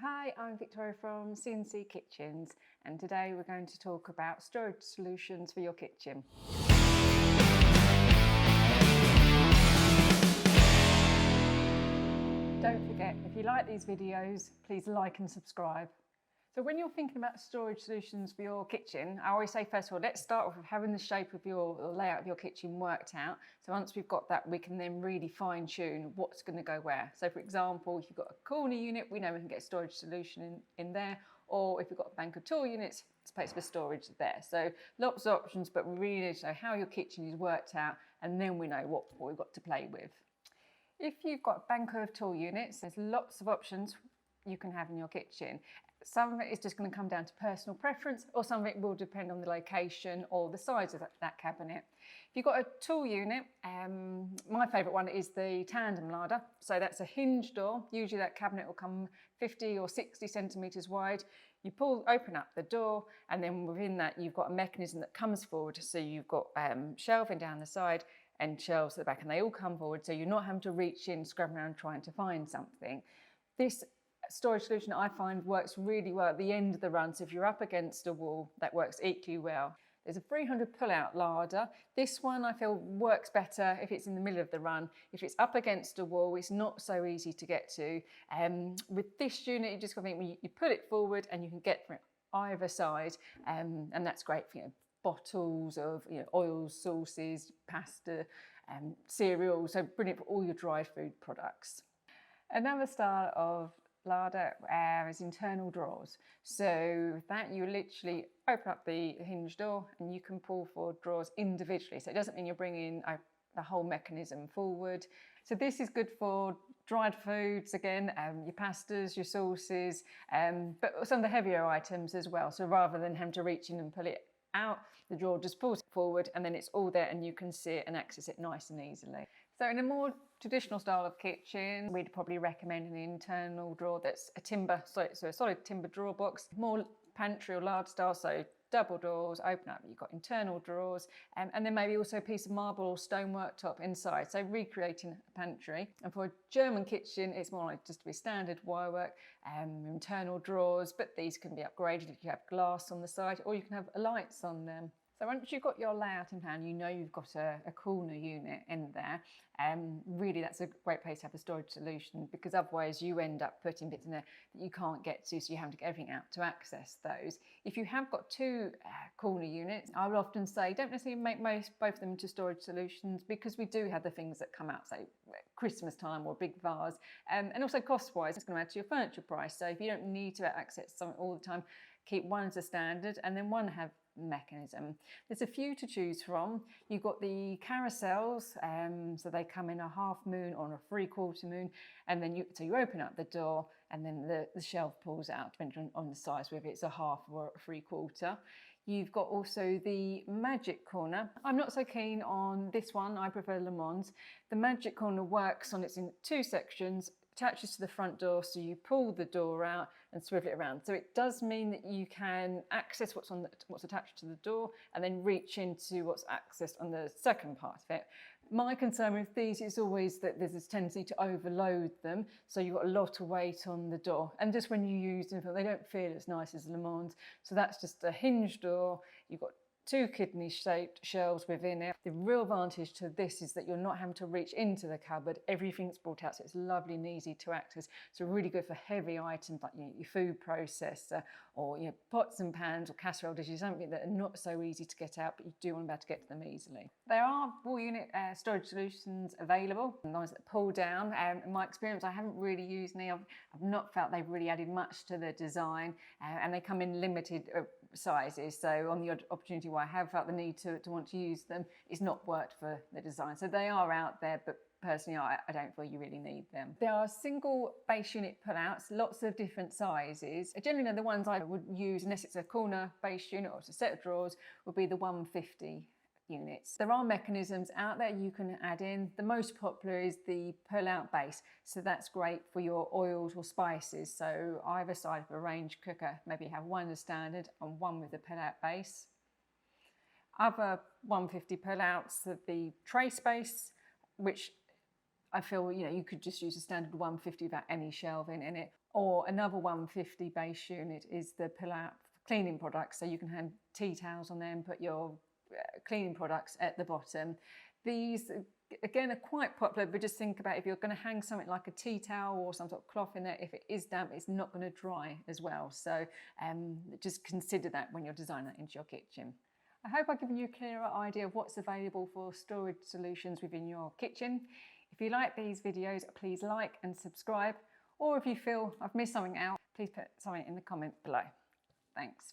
Hi, I'm Victoria from C&C Kitchens, and today we're going to talk about storage solutions for your kitchen. Don't forget, if you like these videos, please like and subscribe. So when you're thinking about storage solutions for your kitchen, I always say, first of all, let's start with having the shape of your layout of your kitchen worked out. So once we've got that, we can then really fine tune what's going to go where. So for example, if you've got a corner unit, we know we can get a storage solution in there. Or if you've got a bank of tool units, space for storage there. So lots of options, but we really need to know how your kitchen is worked out, and then we know what we've got to play with. If you've got a bank of tool units, there's lots of options you can have in your kitchen. Some of it is just going to come down to personal preference, or some of it will depend on the location or the size of that cabinet. If you've got a tool unit, my favourite one is the tandem larder. So that's a hinge door. Usually that cabinet will come 50 or 60 centimetres wide. You open up the door, and then within that you've got a mechanism that comes forward. So you've got shelving down the side and shelves at the back, and they all come forward, so you're not having to reach in, scrub around trying to find something. This storage solution I find works really well at the end of the run, so if you're up against a wall, that works equally well. There's a 300 pull-out larder. This one I feel works better if it's in the middle of the run. If it's up against a wall, it's not so easy to get to. With this unit, you just got to think, you pull it forward and you can get from either side, and that's great for bottles of oils, sauces, pasta, cereal, so brilliant for all your dried food products. Another style of larder is internal drawers. So with that, you literally open up the hinge door and you can pull forward drawers individually. So it doesn't mean you're bringing the whole mechanism forward. So this is good for dried foods, again, your pastas, your sauces, but some of the heavier items as well. So rather than having to reach in and pull it out, the drawer just pulls it forward and then it's all there and you can see it and access it nice and easily. So in a more traditional style of kitchen, we'd probably recommend an internal drawer that's a timber, so a solid timber drawer box, more pantry or large style, so double doors, open up, you've got internal drawers, and then maybe also a piece of marble or stone worktop inside, so recreating a pantry. And for a German kitchen, it's more like just to be standard wirework, internal drawers, but these can be upgraded if you have glass on the side, or you can have lights on them. So once you've got your layout in hand, you know you've got a corner unit in there. Really, that's a great place to have a storage solution, because otherwise you end up putting bits in there that you can't get to, so you have to get everything out to access those. If you have got two corner units, I would often say don't necessarily make both of them into storage solutions, because we do have the things that come out, say Christmas time or a big vase, and also cost-wise, it's going to add to your furniture price. So if you don't need to access something all the time, keep one as a standard and then one have mechanism. There's a few to choose from. You've got the carousels, so they come in a half moon or a 3/4 moon, and then you open up the door and then the shelf pulls out, depending on the size, whether it's a half or a 3/4. You've got also the magic corner. I'm not so keen on this one, I prefer Le Mans. The magic corner works on its in two sections, attaches to the front door, so you pull the door out and swivel it around. So it does mean that you can access what's attached to the door and then reach into what's accessed on the second part of it. My concern with these is always that there's this tendency to overload them, so you've got a lot of weight on the door, and just when you use them, they don't feel as nice as Le Mans. So that's just a hinge door. You've got two kidney-shaped shelves within it. The real advantage to this is that you're not having to reach into the cupboard. Everything's brought out, so it's lovely and easy to access. So really good for heavy items like your food processor or pots and pans or casserole dishes, something that are not so easy to get out, but you do want to be able to get to them easily. There are wall unit storage solutions available, the ones that pull down. In my experience, I haven't really used any. I've not felt they've really added much to the design, and they come in limited sizes. So on the odd opportunity where I have felt the need to want to use them, it's not worked for the design. So they are out there, but personally I don't feel you really need them. There are single base unit pullouts, lots of different sizes. Generally the ones I would use, unless it's a corner base unit or it's a set of drawers, would be the 150 units. There are mechanisms out there you can add in. The most popular is the pull-out base, so that's great for your oils or spices. So either side of a range cooker, maybe have one as standard and one with a pull-out base. Other 150 pull-outs, the tray space, which I feel you could just use a standard 150 without any shelving in it. Or another 150 base unit is the Pull Out cleaning products. So you can hang tea towels on there and put your cleaning products at the bottom. These, again, are quite popular, but just think about if you're going to hang something like a tea towel or some sort of cloth in there, if it is damp, it's not going to dry as well. So just consider that when you're designing that into your kitchen. I hope I've given you a clearer idea of what's available for storage solutions within your kitchen. If you like these videos, please like and subscribe. Or if you feel I've missed something out, please put something in the comments below. Thanks.